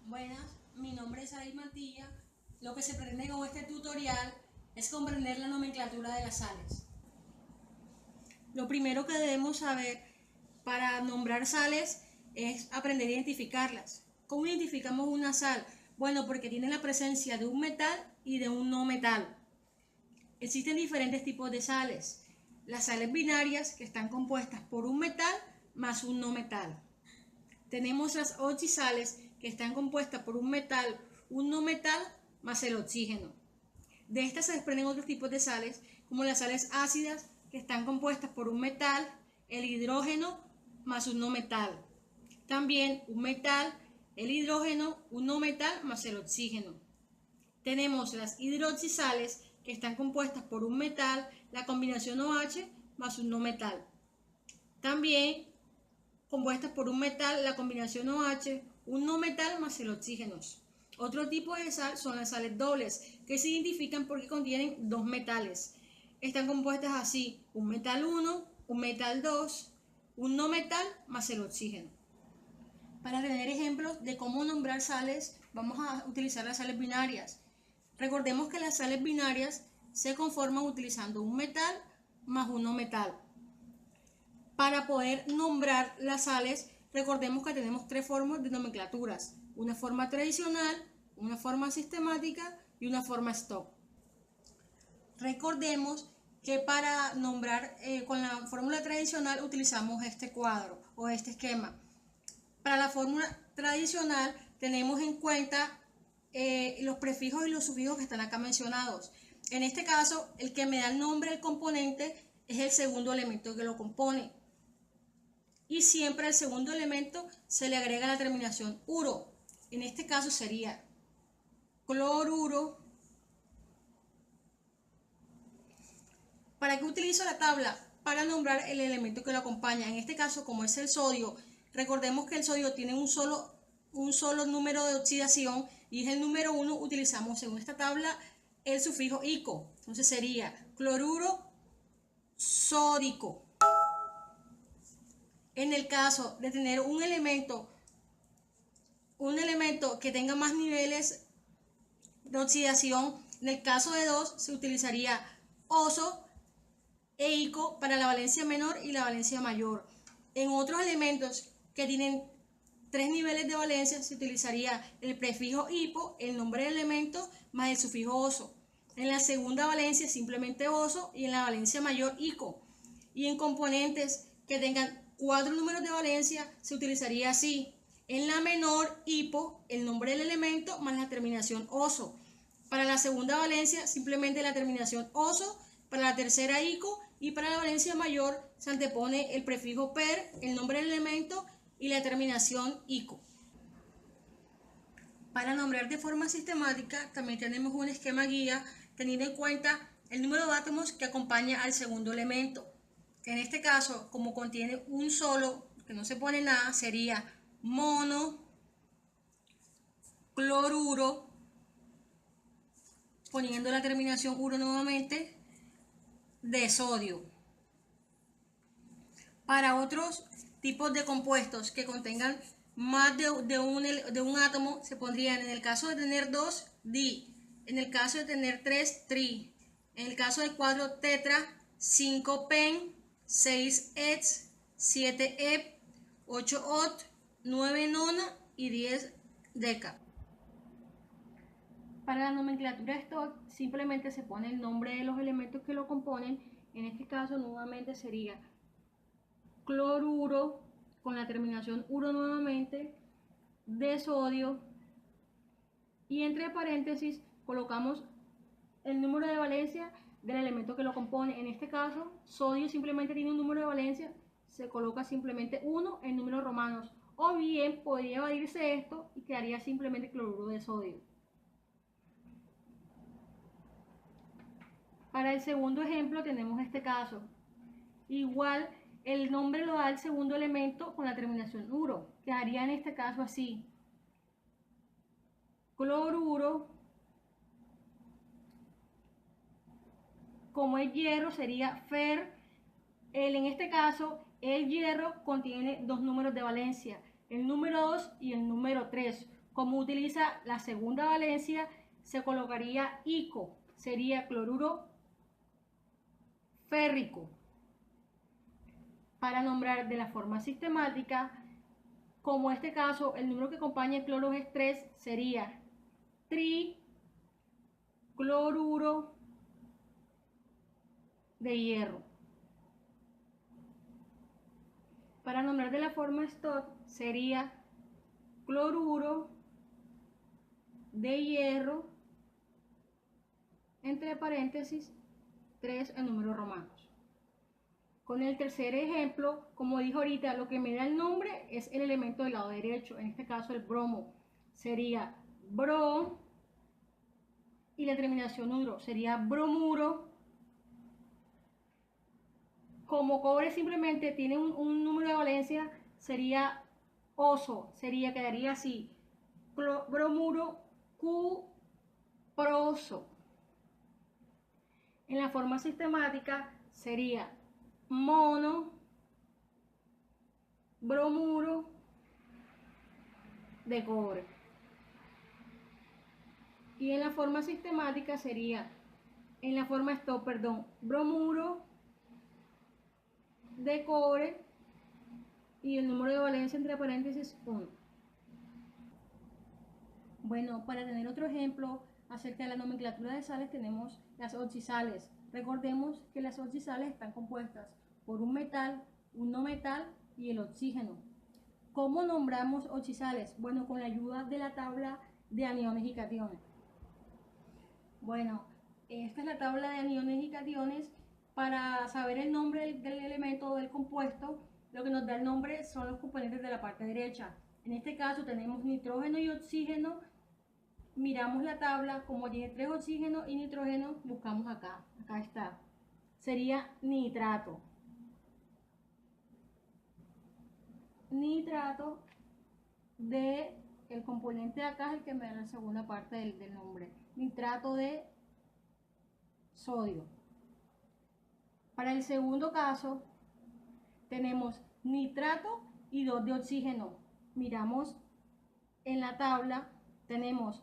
Buenas, mi nombre es Aris Mantilla. Lo que se pretende con este tutorial es comprender la nomenclatura de las sales. Lo primero que debemos saber para nombrar sales es aprender a identificarlas. ¿Cómo identificamos una sal? Bueno, porque tiene la presencia de un metal y de un no metal. Existen diferentes tipos de sales. Las sales binarias, que están compuestas por un metal más un no metal. Tenemos las oxisales, que están compuestas por un metal, un no metal más el oxígeno. De estas se desprenden otros tipos de sales, como las sales ácidas, que están compuestas por un metal, el hidrógeno más un no metal. También un metal, el hidrógeno, un no metal más el oxígeno. Tenemos las hidroxisales, que están compuestas por un metal, la combinación OH más un no metal. También compuestas por un metal, la combinación OH, un no metal más el oxígeno. Otro tipo de sal son las sales dobles, que se identifican porque contienen dos metales. Están compuestas así: un metal 1, un metal 2, un no metal más el oxígeno. Para tener ejemplos de cómo nombrar sales, vamos a utilizar las sales binarias. Recordemos que las sales binarias se conforman utilizando un metal más un no metal. Para poder nombrar las sales, recordemos que tenemos tres formas de nomenclaturas: una forma tradicional, una forma sistemática y una forma stock. Recordemos que para nombrar con la fórmula tradicional utilizamos este cuadro o este esquema. Para la fórmula tradicional tenemos en cuenta los prefijos y los sufijos que están acá mencionados. En este caso, el que me da el nombre del componente es el segundo elemento que lo compone. Y siempre al segundo elemento se le agrega la terminación uro. En este caso sería cloruro. ¿Para qué utilizo la tabla? Para nombrar el elemento que lo acompaña. En este caso, como es el sodio, recordemos que el sodio tiene un solo número de oxidación y es el número 1. Utilizamos en esta tabla el sufijo ico. Entonces sería cloruro sódico. En el caso de tener un elemento que tenga más niveles de oxidación, en el caso de 2 se utilizaría oso e ico para la valencia menor y la valencia mayor. En otros elementos que tienen 3 niveles de valencia se utilizaría el prefijo hipo, el nombre del elemento, más el sufijo oso. En la segunda valencia simplemente oso y en la valencia mayor ico. Y en componentes que tengan 4 números de valencia se utilizaría así: en la menor hipo, el nombre del elemento más la terminación oso. Para la segunda valencia simplemente la terminación oso. Para la tercera ico y para la valencia mayor se antepone el prefijo per, el nombre del elemento y la terminación ico. Para nombrar de forma sistemática también tenemos un esquema guía teniendo en cuenta el número de átomos que acompaña al segundo elemento. En este caso, como contiene un solo, que no se pone nada, sería mono, cloruro, poniendo la terminación uro nuevamente, de sodio. Para otros tipos de compuestos que contengan más de un átomo, se pondrían, en el caso de tener 2, di, en el caso de tener 3, tri, en el caso de 4, tetra, 5, pen, 6, ets, 7, ep, 8, ot, 9, nona y 10, deca. Para la nomenclatura stock simplemente se pone el nombre de los elementos que lo componen. En este caso nuevamente sería cloruro con la terminación uro nuevamente, de sodio, y entre paréntesis colocamos el número de valencia del elemento que lo compone. En este caso, sodio simplemente tiene un número de valencia, se coloca simplemente 1 en números romanos, o bien podría evadirse esto y quedaría simplemente cloruro de sodio. Para el segundo ejemplo tenemos este caso. Igual el nombre lo da el segundo elemento con la terminación uro. Quedaría en este caso así: cloruro. Como es hierro sería fer. En este caso el hierro contiene dos números de valencia, el número 2 y el número 3. Como utiliza la segunda valencia, se colocaría ico, sería cloruro férrico. Para nombrar de la forma sistemática, como en este caso el número que acompaña el cloro es 3, sería tricloruro de hierro. Para nombrar de la forma STOT sería cloruro de hierro, entre paréntesis, 3 en números romanos. Con el tercer ejemplo, como dijo ahorita, lo que me da el nombre es el elemento del lado derecho, en este caso el bromo. Sería bro y la terminación uro sería bromuro. Como cobre simplemente tiene un número de valencia, sería oso, quedaría así, bromuro cuproso. En la forma sistemática sería mono, bromuro de cobre. Y en la forma sistemática sería, en la forma stop, perdón, bromuro de cobre y el número de valencia entre paréntesis 1. Bueno, para tener otro ejemplo acerca de la nomenclatura de sales tenemos las oxisales. Recordemos que las oxisales están compuestas por un metal, un no metal y el oxígeno. ¿Cómo nombramos oxisales? Bueno, con la ayuda de la tabla de aniones y cationes. Bueno, esta es la tabla de aniones y cationes. Para saber el nombre del elemento o del compuesto, lo que nos da el nombre son los componentes de la parte derecha. En este caso tenemos nitrógeno y oxígeno. Miramos la tabla, como tiene 3 oxígenos y nitrógeno, buscamos acá. Acá está. Sería nitrato. Nitrato de, el componente de acá es el que me da la segunda parte del nombre. Nitrato de sodio. Para el segundo caso, tenemos nitrato y 2 de oxígeno. Miramos en la tabla, tenemos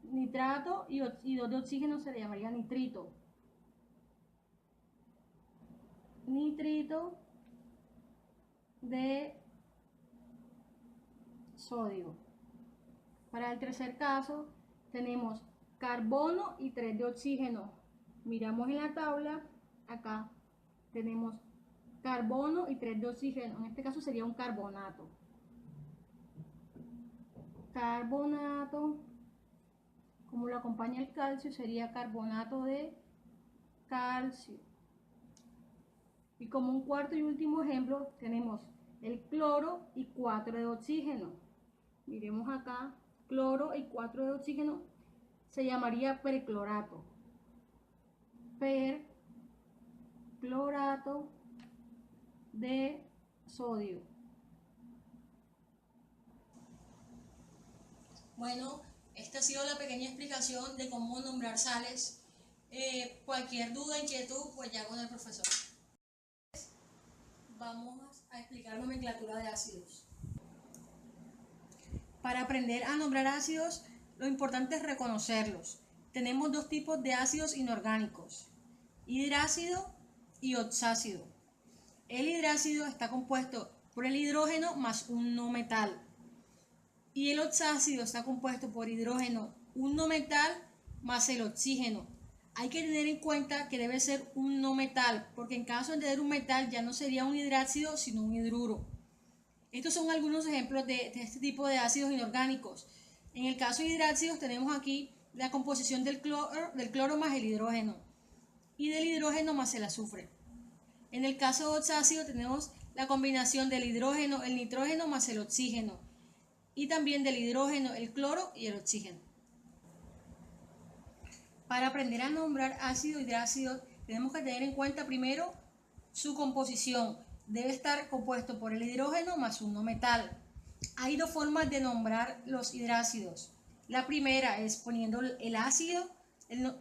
nitrato y 2 de oxígeno, se le llamaría nitrito. Nitrito de sodio. Para el tercer caso, tenemos carbono y 3 de oxígeno. Miramos en la tabla, acá tenemos carbono y 3 de oxígeno. En este caso sería un carbonato. Carbonato, como lo acompaña el calcio, sería carbonato de calcio. Y como un cuarto y último ejemplo, tenemos el cloro y 4 de oxígeno. Miremos acá, cloro y 4 de oxígeno, se llamaría perclorato. Perclorato de sodio. Bueno, esta ha sido la pequeña explicación de cómo nombrar sales. Cualquier duda, inquietud, pues ya con el profesor. Vamos a explicar nomenclatura de ácidos. Para aprender a nombrar ácidos, lo importante es reconocerlos. Tenemos 2 tipos de ácidos inorgánicos, hidrácido y oxácido. El hidrácido está compuesto por el hidrógeno más un no metal. Y el oxácido está compuesto por hidrógeno, un no metal más el oxígeno. Hay que tener en cuenta que debe ser un no metal, porque en caso de tener un metal ya no sería un hidrácido, sino un hidruro. Estos son algunos ejemplos de este tipo de ácidos inorgánicos. En el caso de hidrácidos tenemos aquí la composición del cloro más el hidrógeno y del hidrógeno más el azufre. En el caso de oxácido tenemos la combinación del hidrógeno, el nitrógeno más el oxígeno y también del hidrógeno, el cloro y el oxígeno. Para aprender a nombrar ácido y hidrácido tenemos que tener en cuenta primero su composición. Debe estar compuesto por el hidrógeno más un no metal. Hay 2 formas de nombrar los hidrácidos. La primera es poniendo el ácido,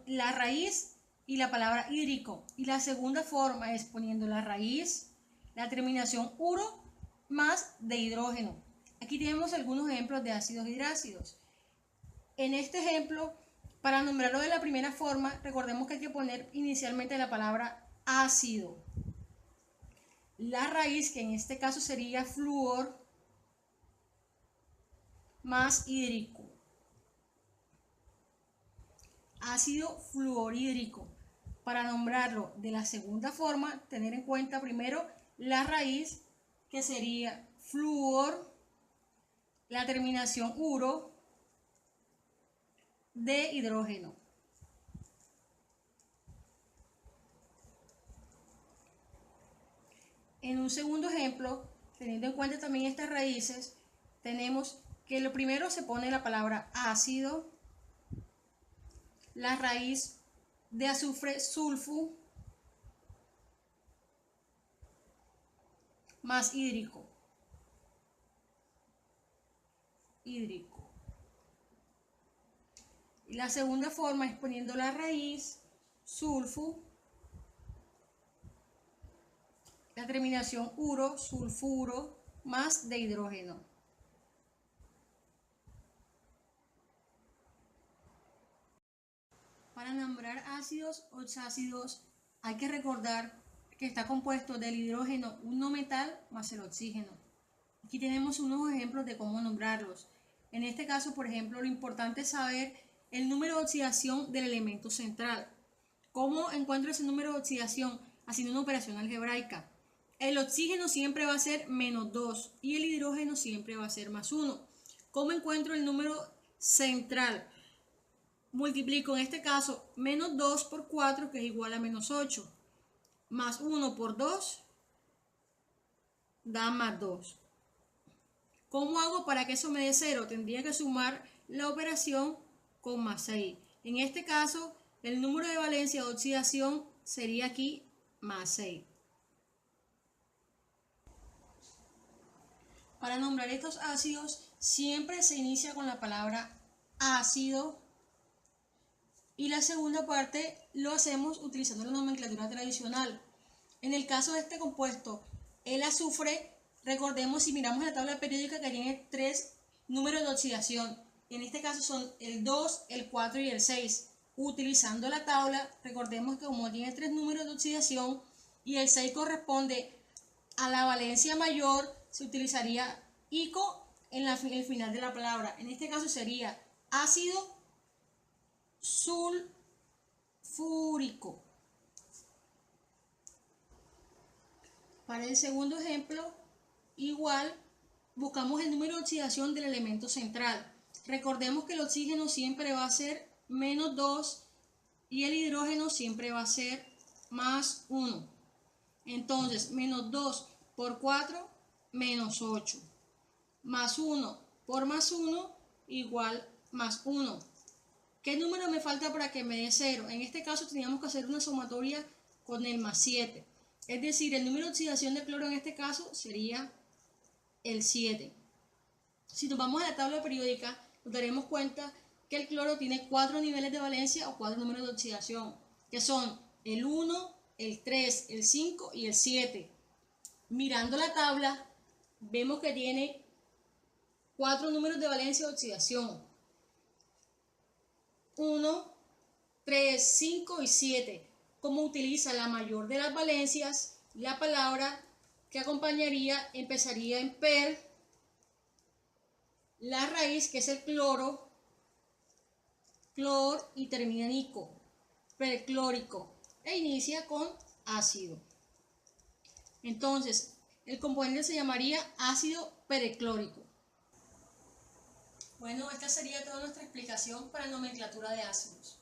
la raíz y la palabra hídrico. Y la segunda forma es poniendo la raíz, la terminación uro más de hidrógeno. Aquí tenemos algunos ejemplos de ácidos hidrácidos. En este ejemplo, para nombrarlo de la primera forma, recordemos que hay que poner inicialmente la palabra ácido. La raíz, que en este caso sería flúor, más hídrico. Ácido fluorhídrico. Para nombrarlo de la segunda forma, tener en cuenta primero la raíz, que sería flúor, la terminación uro, de hidrógeno. En un segundo ejemplo, teniendo en cuenta también estas raíces, tenemos que lo primero se pone la palabra ácido, la raíz de azufre sulfo, más hídrico. Y la segunda forma es poniendo la raíz sulfo, la terminación uro, sulfuro, más de hidrógeno. Para nombrar ácidos oxácidos hay que recordar que está compuesto del hidrógeno, un no metal, más el oxígeno. Aquí tenemos unos ejemplos de cómo nombrarlos. En este caso, por ejemplo, lo importante es saber el número de oxidación del elemento central. ¿Cómo encuentro ese número de oxidación? Haciendo una operación algebraica. El oxígeno siempre va a ser -2 y el hidrógeno siempre va a ser +1. ¿Cómo encuentro el número central? Multiplico en este caso -2 por 4, que es igual a -8, más 1 por 2 da +2. ¿Cómo hago para que eso me dé 0? Tendría que sumar la operación con +6. En este caso, el número de valencia de oxidación sería aquí +6. Para nombrar estos ácidos, siempre se inicia con la palabra ácido, y la segunda parte lo hacemos utilizando la nomenclatura tradicional. En el caso de este compuesto, el azufre, recordemos, si miramos la tabla periódica, que tiene 3 números de oxidación. En este caso son el 2, el 4 y el 6. Utilizando la tabla, recordemos que como tiene 3 números de oxidación y el 6 corresponde a la valencia mayor, se utilizaría ico en el final de la palabra. En este caso sería ácido sulfúrico. Para el segundo ejemplo, igual buscamos el número de oxidación del elemento central. Recordemos que el oxígeno siempre va a ser -2 y el hidrógeno siempre va a ser +1. Entonces, -2 por 4, -8. +1 por +1 igual +1. ¿Qué número me falta para que me dé 0? En este caso teníamos que hacer una sumatoria con el +7. Es decir, el número de oxidación de cloro en este caso sería el 7. Si nos vamos a la tabla periódica, nos daremos cuenta que el cloro tiene 4 niveles de valencia o 4 números de oxidación, que son el 1, el 3, el 5 y el 7. Mirando la tabla, vemos que tiene 4 números de valencia de oxidación: 1, 3, 5 y 7. Como utiliza la mayor de las valencias, la palabra que acompañaría empezaría en per, la raíz, que es el cloro, clor, y termina en ico, perclórico, e inicia con ácido. Entonces, el componente se llamaría ácido perclórico. Bueno, esta sería toda nuestra explicación para nomenclatura de ácidos.